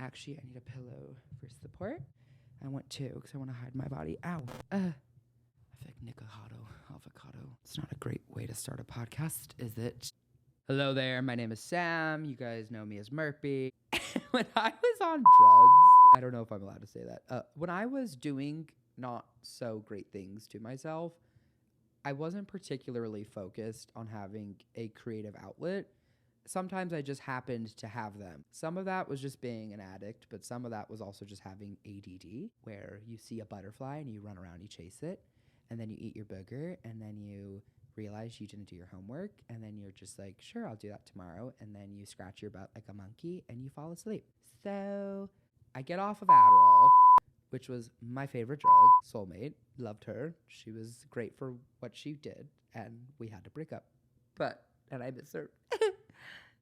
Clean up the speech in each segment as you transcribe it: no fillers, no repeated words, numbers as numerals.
Actually, I need a pillow for support. I want two because I want to hide my body. Ow. I feel like avocado. It's not a great way to start a podcast, is it? Hello there. My name is Sam. You guys know me as Merpy. When I was on drugs, I don't know if I'm allowed to say that. When I was doing not so great things to myself, I wasn't particularly focused on having a creative outlet. Sometimes I just happened to have them. Some of that was just being an addict, but some of that was also just having ADD, where you see a butterfly and you run around, you chase it, and then you eat your booger, and then you realize you didn't do your homework, and then you're just like, sure, I'll do that tomorrow, and then you scratch your butt like a monkey, and you fall asleep. So I get off of Adderall, which was my favorite drug, soulmate, loved her. She was great for what she did, and we had to break up. And I miss her.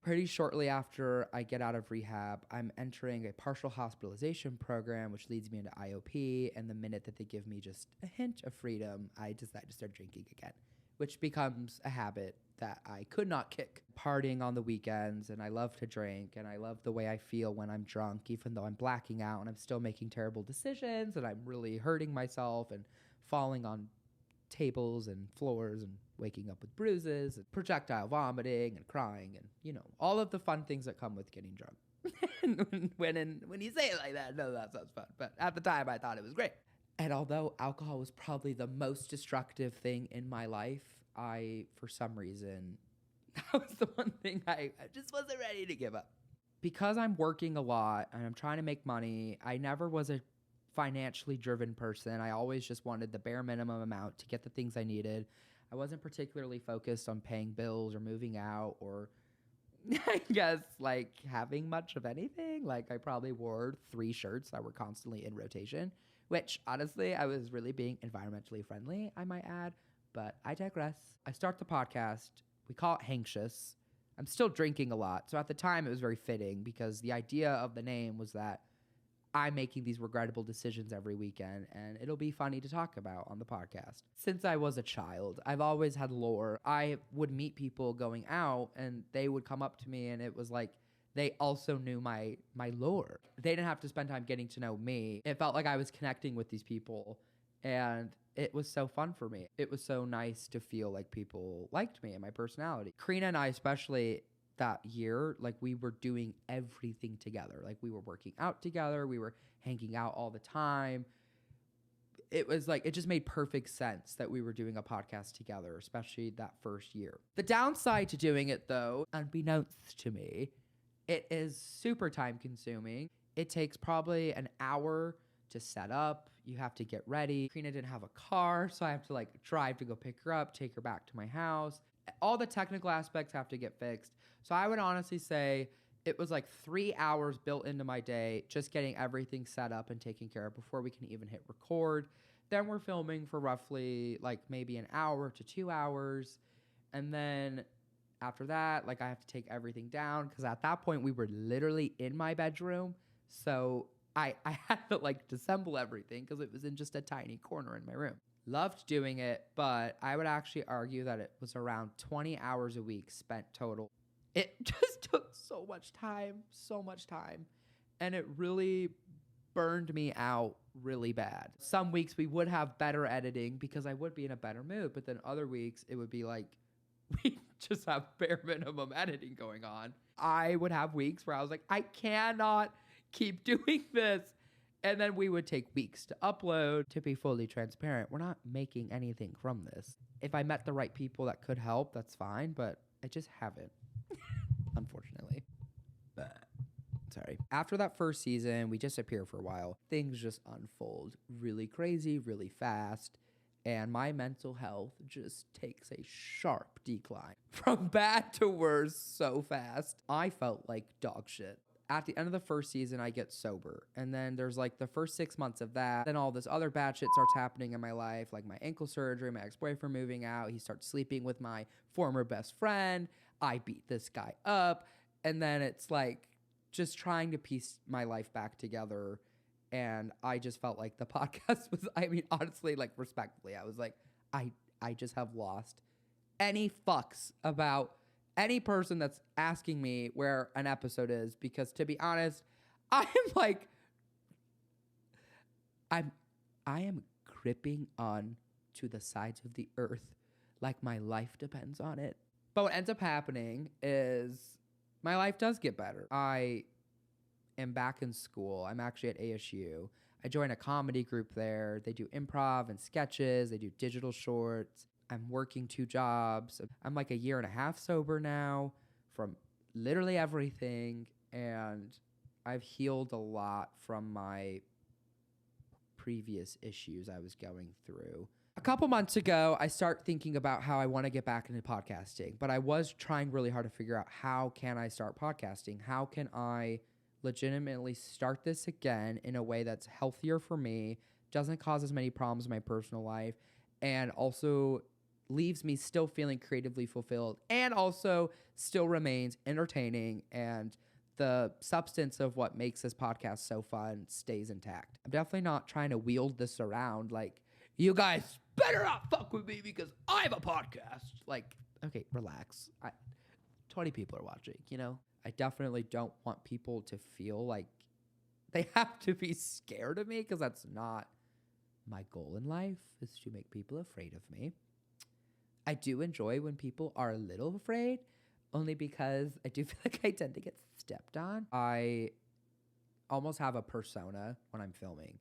Pretty shortly after I get out of rehab, I'm entering a partial hospitalization program, which leads me into IOP. And the minute that they give me just a hint of freedom, I decide to start drinking again, which becomes a habit that I could not kick. Partying on the weekends, and I love to drink, and I love the way I feel when I'm drunk, even though I'm blacking out and I'm still making terrible decisions, and I'm really hurting myself and falling on tables and floors and waking up with bruises and projectile vomiting and crying and, you know, all of the fun things that come with getting drunk. when you say it like that, no, that sounds fun. But at the time, I thought it was great. And although alcohol was probably the most destructive thing in my life, for some reason, that was the one thing I just wasn't ready to give up. Because I'm working a lot and I'm trying to make money, I never was a financially driven person. I always just wanted the bare minimum amount to get the things I needed. I wasn't particularly focused on paying bills or moving out or I guess like having much of anything. Like I probably wore 3 shirts that were constantly in rotation, which honestly, I was really being environmentally friendly, I might add, but I digress. I start the podcast. We call it Hangxious. I'm still drinking a lot. So at the time it was very fitting because the idea of the name was that I'm making these regrettable decisions every weekend, and it'll be funny to talk about on the podcast. Since I was a child, I've always had lore. I would meet people going out, and they would come up to me, and it was like they also knew my lore. They didn't have to spend time getting to know me. It felt like I was connecting with these people, and it was so fun for me. It was so nice to feel like people liked me and my personality. Karina and I especially, that year, like we were doing everything together. Like we were working out together. We were hanging out all the time. It was like, it just made perfect sense that we were doing a podcast together, especially that first year. The downside to doing it though, unbeknownst to me, it is super time consuming. It takes probably an hour to set up. You have to get ready. Karina didn't have a car, so I have to like drive to go pick her up, take her back to my house. All the technical aspects have to get fixed. So I would honestly say it was like 3 hours built into my day, just getting everything set up and taken care of before we can even hit record. Then we're filming for roughly like maybe an hour to 2 hours. And then after that, like I have to take everything down because at that point we were literally in my bedroom. So I had to like disassemble everything because it was in just a tiny corner in my room. Loved doing it, but I would actually argue that it was around 20 hours a week spent total. It just took so much time, and it really burned me out really bad. Some weeks we would have better editing because I would be in a better mood, but then other weeks it would be like we just have bare minimum editing going on. I would have weeks where I was like, I cannot keep doing this. And then we would take weeks to upload. To be fully transparent, we're not making anything from this. If I met the right people that could help, that's fine, but I just haven't, unfortunately. Sorry. After that first season, we disappear for a while. Things just unfold really crazy, really fast, and my mental health just takes a sharp decline. From bad to worse so fast. I felt like dog shit. At the end of the first season, I get sober. And then there's like the first 6 months of that. Then all this other bad shit starts happening in my life, like my ankle surgery, my ex-boyfriend moving out. He starts sleeping with my former best friend. I beat this guy up. And then it's like just trying to piece my life back together. And I just felt like the podcast was, I mean, honestly, like respectfully, I was like, I just have lost any fucks about any person that's asking me where an episode is, because to be honest, I am like, I am gripping on to the sides of the earth like my life depends on it. But what ends up happening is my life does get better. I am back in school. I'm actually at ASU. I joined a comedy group there. They do improv and sketches. They do digital shorts. I'm working 2 jobs. I'm like a year and a half sober now from literally everything. And I've healed a lot from my previous issues I was going through. A couple months ago, I start thinking about how I want to get back into podcasting, but I was trying really hard to figure out how can I start podcasting? How can I legitimately start this again in a way that's healthier for me, doesn't cause as many problems in my personal life, and also leaves me still feeling creatively fulfilled and also still remains entertaining and the substance of what makes this podcast so fun stays intact. I'm definitely not trying to wield this around like, you guys better not fuck with me because I have a podcast. Like, okay, relax. 20 people are watching, you know? I definitely don't want people to feel like they have to be scared of me because that's not my goal in life, is to make people afraid of me. I do enjoy when people are a little afraid, only because I do feel like I tend to get stepped on. I almost have a persona when I'm filming,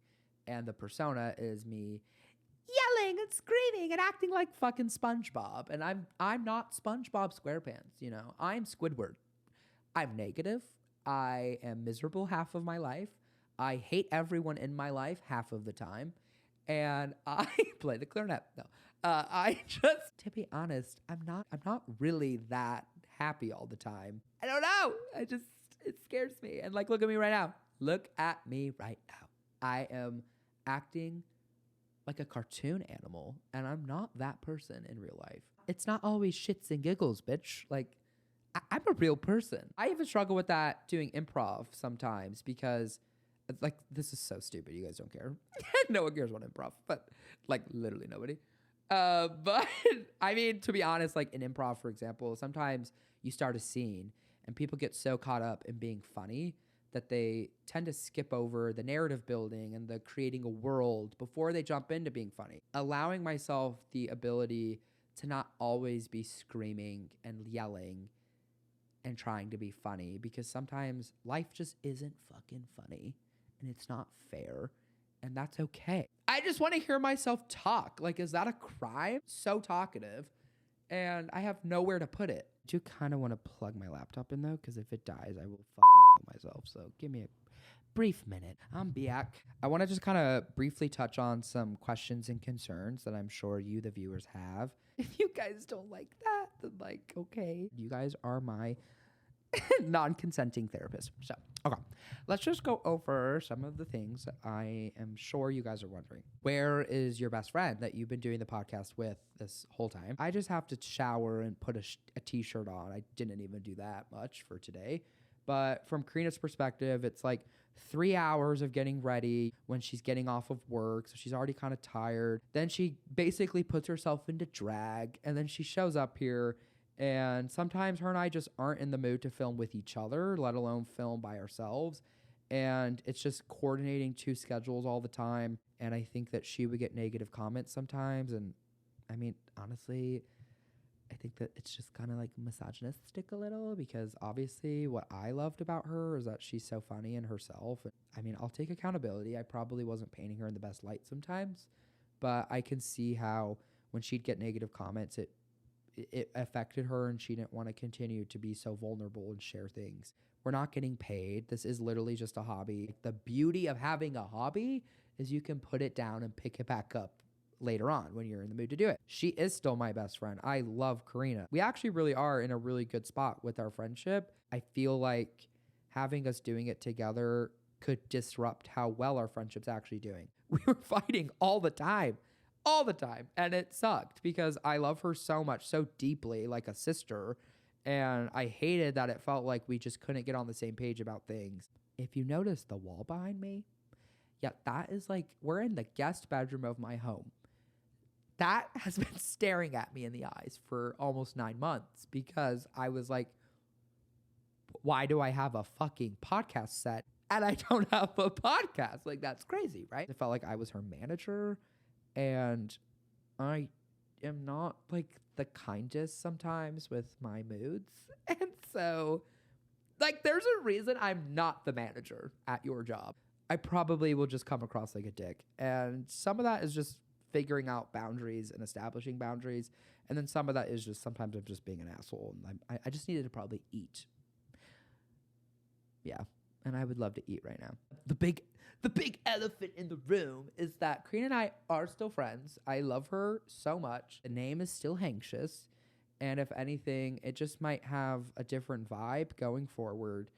and the persona is me yelling and screaming and acting like fucking SpongeBob. And I'm not SpongeBob SquarePants, you know. I'm Squidward. I'm negative. I am miserable half of my life. I hate everyone in my life half of the time. And I play the clarinet. No. I just, to be honest, I'm not really that happy all the time. I don't know. It scares me. And like, look at me right now. Look at me right now. I am acting like a cartoon animal, and I'm not that person in real life. It's not always shits and giggles, bitch. Like, I'm a real person. I even struggle with that doing improv sometimes because, like, this is so stupid. You guys don't care. No one cares about improv, but like literally nobody. But I mean, to be honest, like in improv, for example, sometimes you start a scene and people get so caught up in being funny that they tend to skip over the narrative building and the creating a world before they jump into being funny. Allowing myself the ability to not always be screaming and yelling and trying to be funny, because sometimes life just isn't fucking funny and it's not fair, and that's okay. I just want to hear myself talk. Like, is that a crime? So talkative, and I have nowhere to put it. I do kind of want to plug my laptop in though, because if it dies, I will fucking kill myself. So give me a brief minute. I'm back. I want to just kind of briefly touch on some questions and concerns that I'm sure you, the viewers, have. If you guys don't like that, then like, okay. You guys are my non-consenting therapist. So, okay. Let's just go over some of the things that I am sure you guys are wondering. Where is your best friend that you've been doing the podcast with this whole time? I just have to shower and put a t-shirt on. I didn't even do that much for today. But from Karina's perspective, it's like 3 hours of getting ready when she's getting off of work. So she's already kind of tired. Then she basically puts herself into drag, and then she shows up here. And sometimes her and I just aren't in the mood to film with each other, let alone film by ourselves. And it's just coordinating 2 schedules all the time. And I think that she would get negative comments sometimes. And I mean, honestly, I think that it's just kind of like misogynistic a little, because obviously what I loved about her is that she's so funny in herself. I mean, I'll take accountability. I probably wasn't painting her in the best light sometimes, but I can see how when she'd get negative comments, it affected her, and she didn't want to continue to be so vulnerable and share things. We're not getting paid. This is literally just a hobby. The beauty of having a hobby is you can put it down and pick it back up later on when you're in the mood to do it. She is still my best friend. I love Karina. We actually really are in a really good spot with our friendship. I feel like having us doing it together could disrupt how well our friendship's actually doing. We were fighting all the time. And it sucked because I love her so much, so deeply, like a sister. And I hated that it felt like we just couldn't get on the same page about things. If you notice the wall behind me, yeah, that is like, we're in the guest bedroom of my home. That has been staring at me in the eyes for almost 9 months, because I was like, why do I have a fucking podcast set and I don't have a podcast. Like, that's crazy, right? It felt like I was her manager, and I am not like the kindest sometimes with my moods. And so, like, there's a reason I'm not the manager at your job. I probably will just come across like a dick. And some of that is just figuring out boundaries and establishing boundaries. And then some of that is just sometimes I'm just being an asshole. And I just needed to probably eat. Yeah. And I would love to eat right now. The big elephant in the room is that Karina and I are still friends. I love her so much. The name is still Hangxious. And if anything, it just might have a different vibe going forward.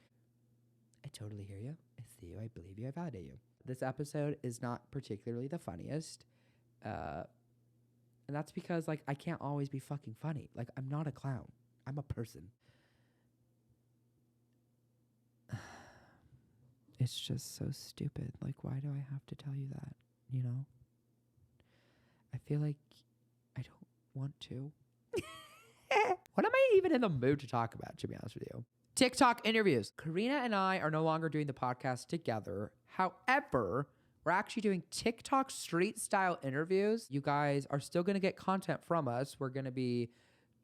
I totally hear you. I see you. I believe you. I validate you. This episode is not particularly the funniest. And that's because, like, I can't always be fucking funny. Like, I'm not a clown. I'm a person. It's just so stupid. Like, why do I have to tell you that? You know? I feel like I don't want to. What am I even in the mood to talk about, to be honest with you? Tik Tok Interviews. Karina and I are no longer doing the podcast together. However, we're actually doing TikTok street style interviews. You guys are still going to get content from us. We're going to be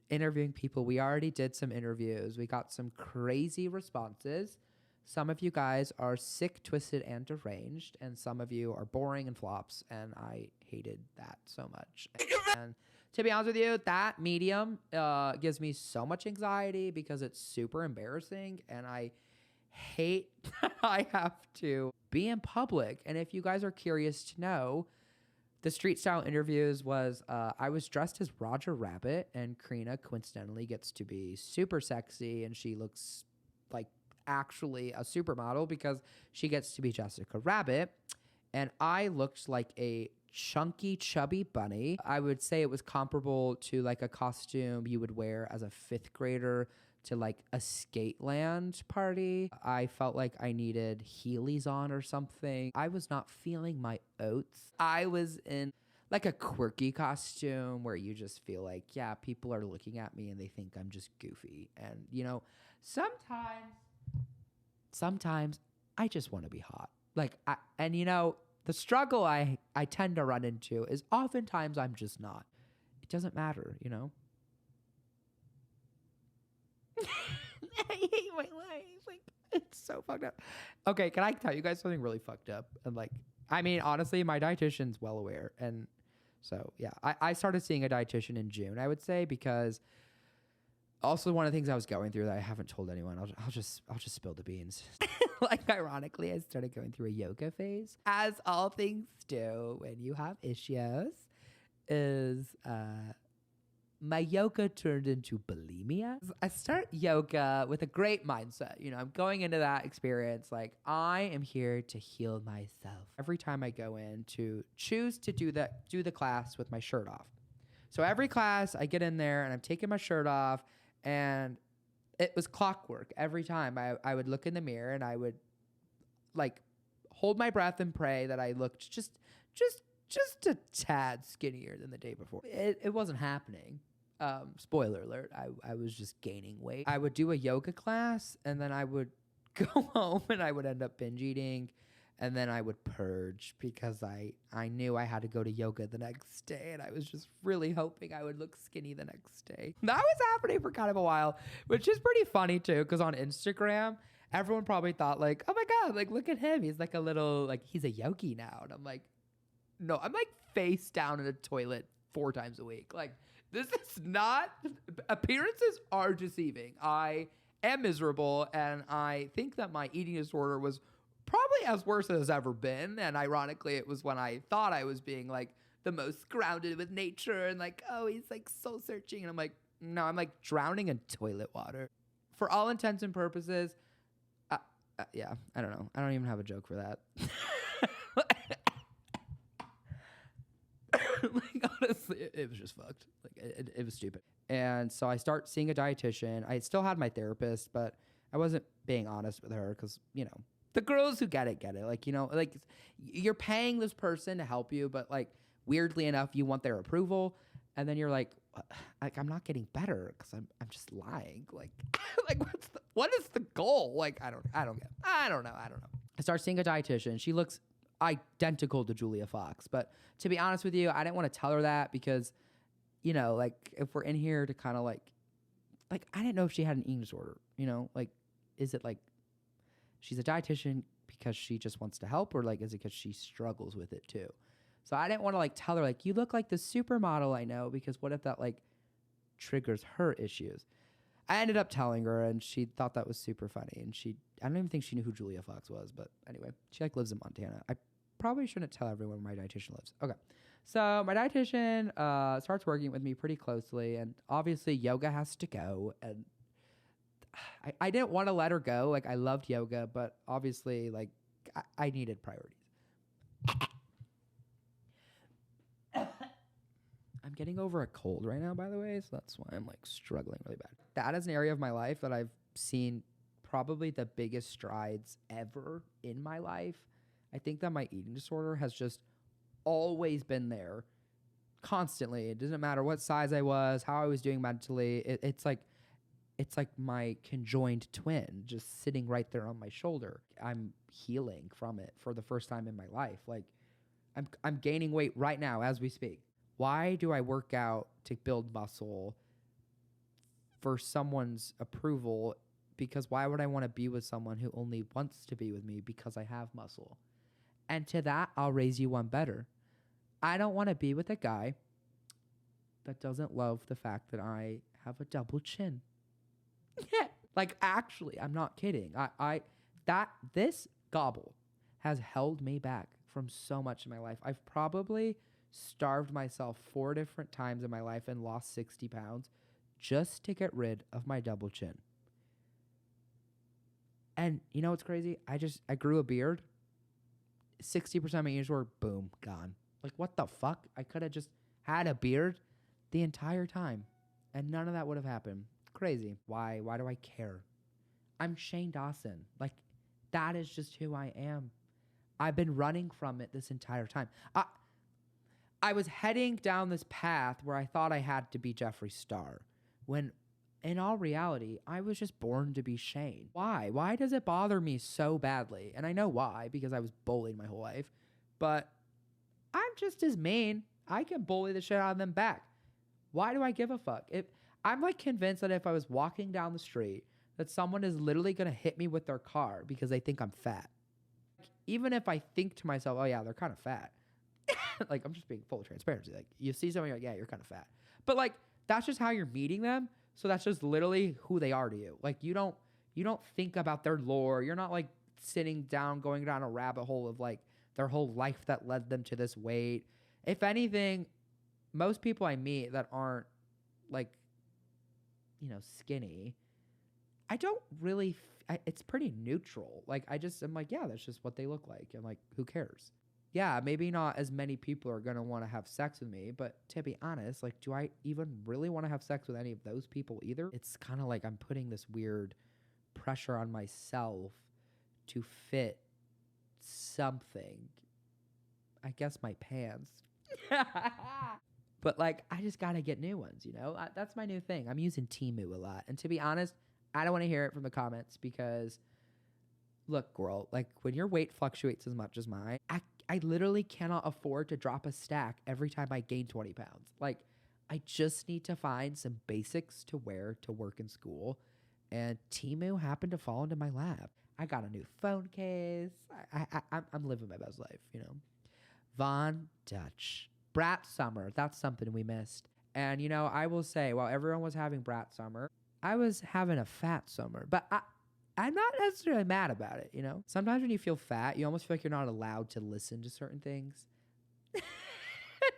interviewing people. We already did some interviews. We got some crazy responses. Some of you guys are sick, twisted, and deranged, and some of you are boring and flops, and I hated that so much. And to be honest with you, that medium gives me so much anxiety because it's super embarrassing, and I hate that I have to be in public. And if you guys are curious to know, the street style interviews was I was dressed as Roger Rabbit, and Karina coincidentally gets to be super sexy, and she looks like actually a supermodel because she gets to be Jessica Rabbit, and I looked like a chunky, chubby bunny. I would say it was comparable to like a costume you would wear as a 5th grader to like a Skateland party. I felt like I needed Heelys on or something. I was not feeling my oats. I was in like a quirky costume where you just feel like, yeah, people are looking at me and they think I'm just goofy. And, you know, sometimes I just want to be hot. Like, you know, the struggle I tend to run into is oftentimes I'm just not. It doesn't matter, you know? I hate my life. Like, it's so fucked up. Okay, can I tell you guys something really fucked up? And like, I mean, honestly, my dietitian's well aware. And so, yeah, I started seeing a dietitian in June, I would say, because also one of the things I was going through that I haven't told anyone, I'll just spill the beans. Like, ironically, I started going through a yoga phase, as all things do when you have issues, is my yoga turned into bulimia. I start yoga with a great mindset. You know, I'm going into that experience like, I am here to heal myself. Every time I go in to choose to do the class with my shirt off. So every class I get in there and I'm taking my shirt off, and it was clockwork. Every time I would look in the mirror and I would like hold my breath and pray that I looked just a tad skinnier than the day before. It wasn't happening. Spoiler alert, I was just gaining weight. I would do a yoga class and then I would go home and I would end up binge eating, and then I would purge because I knew I had to go to yoga the next day, and I was just really hoping I would look skinny the next day. That was happening for kind of a while, which is pretty funny too, because on Instagram, everyone probably thought like, oh my God, like look at him. He's like a little, like he's a yogi now. And I'm like, no, I'm like face down in a toilet 4 times a week. Like, this is not, appearances are deceiving. I am miserable, and I think that my eating disorder was probably as worse as it's ever been. And ironically, it was when I thought I was being like the most grounded with nature and like, oh, he's like soul searching. And I'm like, no, I'm like drowning in toilet water. For all intents and purposes, yeah, I don't know. I don't even have a joke for that. Like, honestly, it was just fucked. Like, it was stupid. And so I start seeing a dietitian. I still had my therapist, but I wasn't being honest with her because, you know, the girls who get it. Like, you know, like you're paying this person to help you, but like weirdly enough, you want their approval. And then you're like I'm not getting better because I'm just lying. Like, like what is the goal? Like, I don't know. I start seeing a dietitian. She looks identical to Julia Fox. But to be honest with you, I didn't want to tell her that because, you know, like if we're in here to kind of like I didn't know if she had an eating disorder, you know, like, is it like she's a dietitian because she just wants to help, or like, is it because she struggles with it too? So I didn't want to like tell her like, you look like the supermodel I know, because what if that like triggers her issues? I ended up telling her, and she thought that was super funny. And I don't even think she knew who Julia Fox was, but anyway, she like lives in Montana. I probably shouldn't tell everyone where my dietitian lives. Okay. So my dietitian starts working with me pretty closely, and obviously yoga has to go. And I didn't want to let her go. Like, I loved yoga, but obviously, like, I needed priorities. I'm getting over a cold right now, by the way, so that's why I'm like struggling really bad. That is an area of my life that I've seen probably the biggest strides ever in my life. I think that my eating disorder has just always been there constantly. It doesn't matter what size I was, how I was doing mentally. It's like my conjoined twin just sitting right there on my shoulder. I'm healing from it for the first time in my life. Like, I'm gaining weight right now as we speak. Why do I work out to build muscle for someone's approval? Because why would I want to be with someone who only wants to be with me because I have muscle? And to that, I'll raise you one better. I don't want to be with a guy that doesn't love the fact that I have a double chin. Like, actually, I'm not kidding. This gobble has held me back from so much in my life. I've probably starved myself 4 different times in my life and lost 60 pounds just to get rid of my double chin. And you know what's crazy? I grew a beard. 60% of my ears were boom, gone. Like, what the fuck? I could have just had a beard the entire time, and none of that would have happened. Crazy. Why do I care? I'm Shane Dawson. Like, that is just who I am. I've been running from it this entire time. I was heading down this path where I thought I had to be Jeffree Star, when in all reality, I was just born to be Shane. Why? Why does it bother me so badly? And I know why, because I was bullied my whole life, but I'm just as mean. I can bully the shit out of them back. Why do I give a fuck? I'm like convinced that if I was walking down the street, that someone is literally going to hit me with their car because they think I'm fat. Even if I think to myself, oh yeah, they're kind of fat. Like, I'm just being full of transparency. Like, you see someone, you're like, yeah, you're kind of fat. But like, that's just how you're meeting them. So that's just literally who they are to you. Like, you don't think about their lore. You're not like sitting down, going down a rabbit hole of like their whole life that led them to this weight. If anything, most people I meet that aren't like, you know, skinny, I don't really, it's pretty neutral. Like, I'm like, yeah, that's just what they look like. And like, who cares? Yeah, maybe not as many people are going to want to have sex with me, but to be honest, like, do I even really want to have sex with any of those people either? It's kind of like I'm putting this weird pressure on myself to fit something. I guess my pants. But like, I just got to get new ones, you know? That's my new thing. I'm using Temu a lot. And to be honest, I don't want to hear it from the comments because, look, girl, like, when your weight fluctuates as much as mine, I literally cannot afford to drop a stack every time I gain 20 pounds. Like, I just need to find some basics to wear to work in school. And Temu happened to fall into my lap. I got a new phone case. I'm living my best life, you know. Von Dutch. Brat Summer. That's something we missed. And, you know, I will say, while everyone was having Brat Summer, I was having a fat summer. But I'm not necessarily mad about it, you know? Sometimes when you feel fat, you almost feel like you're not allowed to listen to certain things.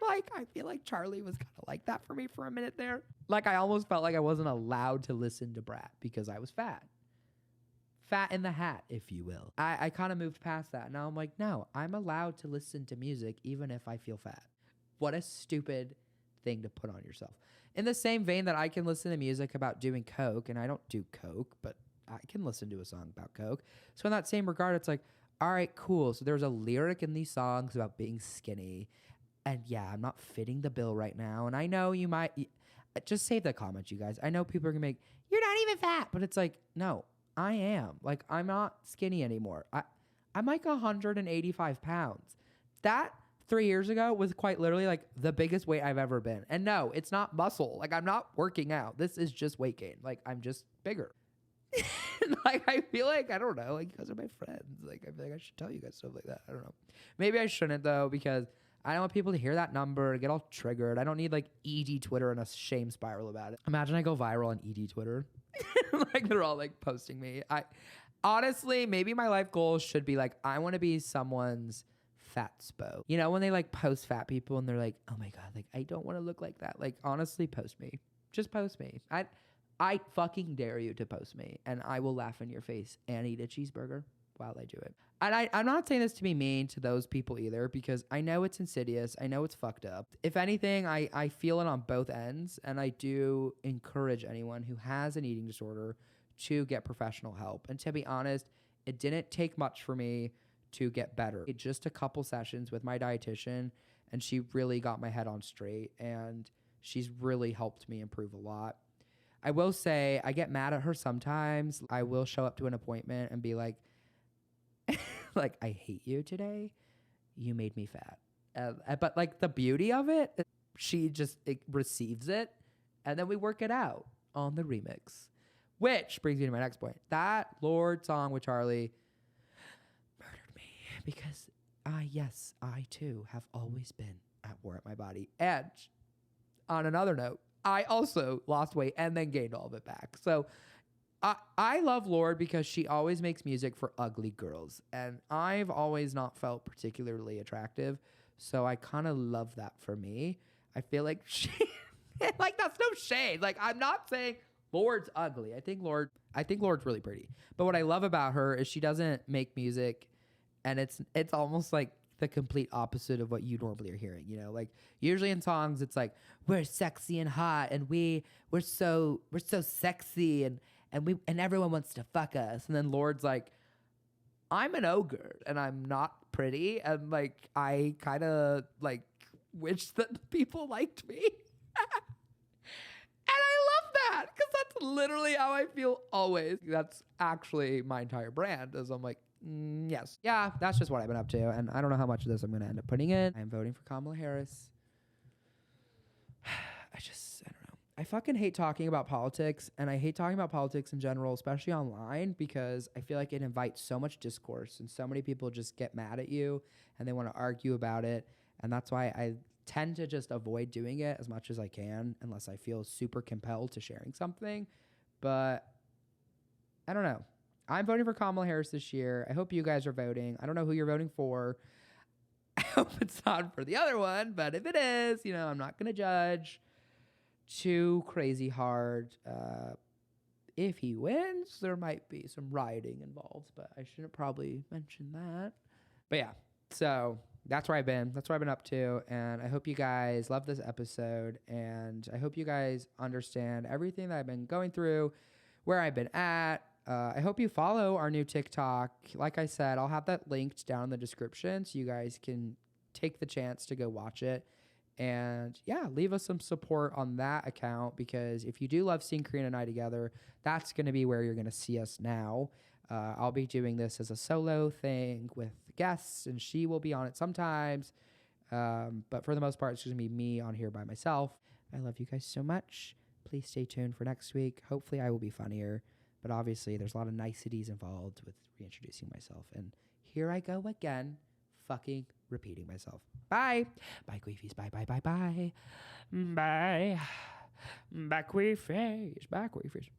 Like, I feel like Charli was kind of like that for me for a minute there. Like, I almost felt like I wasn't allowed to listen to Brat because I was fat. Fat in the hat, if you will. I kind of moved past that. Now I'm like, no, I'm allowed to listen to music even if I feel fat. What a stupid thing to put on yourself. In the same vein that I can listen to music about doing coke, and I don't do coke, but I can listen to a song about coke. So in that same regard, it's like, all right, cool. So there's a lyric in these songs about being skinny. And yeah, I'm not fitting the bill right now. And I know you might, just save the comments, you guys. I know people are going to make, you're not even fat. But it's like, no, I am. Like, I'm not skinny anymore. I'm like 185 pounds. That 3 years ago was quite literally like the biggest weight I've ever been. And no, it's not muscle. Like, I'm not working out. This is just weight gain. Like, I'm just bigger. Like, I feel like, I don't know, like, you guys are my friends. Like, I feel like I should tell you guys stuff like that. I don't know. Maybe I shouldn't, though, because I don't want people to hear that number and get all triggered. I don't need, like, ED Twitter and a shame spiral about it. Imagine I go viral on ED Twitter. Like, they're all, like, posting me. Honestly, maybe my life goal should be, like, I want to be someone's fat spo. You know, when they, like, post fat people and they're like, oh, my God, like, I don't want to look like that. Like, honestly, post me. Just post me. I fucking dare you to post me, and I will laugh in your face and eat a cheeseburger while I do it. And I'm not saying this to be mean to those people either, because I know it's insidious. I know it's fucked up. If anything, I feel it on both ends, and I do encourage anyone who has an eating disorder to get professional help. And to be honest, it didn't take much for me to get better. It just a couple sessions with my dietitian, and she really got my head on straight, and she's really helped me improve a lot. I will say I get mad at her sometimes. I will show up to an appointment and be like, like, I hate you today. You made me fat. But like the beauty of it, she just receives it, and then we work it out on the remix. Which brings me to my next point. That Lord song with Charli murdered me, because yes, I too have always been at war at my body. And on another note, I also lost weight and then gained all of it back. So I love Lorde because she always makes music for ugly girls. And I've always not felt particularly attractive. So I kind of love that for me. I feel like she, like, that's no shade. Like, I'm not saying Lorde's ugly. I think Lorde's really pretty. But what I love about her is she doesn't make music, and it's almost like the complete opposite of what you normally are hearing. You know, like usually in songs it's like, we're sexy and hot, and we're so sexy, and everyone wants to fuck us. And then Lorde's like, I'm an ogre and I'm not pretty, and like I kind of like wish that people liked me. And I love that, because that's literally how I feel always. That's actually my entire brand, is I'm like, yes. Yeah, that's just what I've been up to. And I don't know how much of this I'm going to end up putting in. I'm voting for Kamala Harris. I don't know. I fucking hate talking about politics, and I hate talking about politics in general, especially online, because I feel like it invites so much discourse, and so many people just get mad at you and they want to argue about it. And that's why I tend to just avoid doing it as much as I can, unless I feel super compelled to sharing something. But I don't know. I'm voting for Kamala Harris this year. I hope you guys are voting. I don't know who you're voting for. I hope it's not for the other one, but if it is, you know, I'm not going to judge too crazy hard. If he wins, there might be some rioting involved, but I shouldn't probably mention that. But yeah, so that's where I've been. That's what I've been up to. And I hope you guys love this episode. And I hope you guys understand everything that I've been going through, where I've been at. I hope you follow our new TikTok. Like I said, I'll have that linked down in the description so you guys can take the chance to go watch it. And yeah, leave us some support on that account, because if you do love seeing Karina and I together, that's going to be where you're going to see us now. I'll be doing this as a solo thing with guests, and she will be on it sometimes. But for the most part, it's going to be me on here by myself. I love you guys so much. Please stay tuned for next week. Hopefully I will be funnier, but obviously there's a lot of niceties involved with reintroducing myself. And here I go again, fucking repeating myself. Bye. Bye, Queefies. Bye, bye, bye, bye. Bye. Bye, Queefies. Bye, Queefies.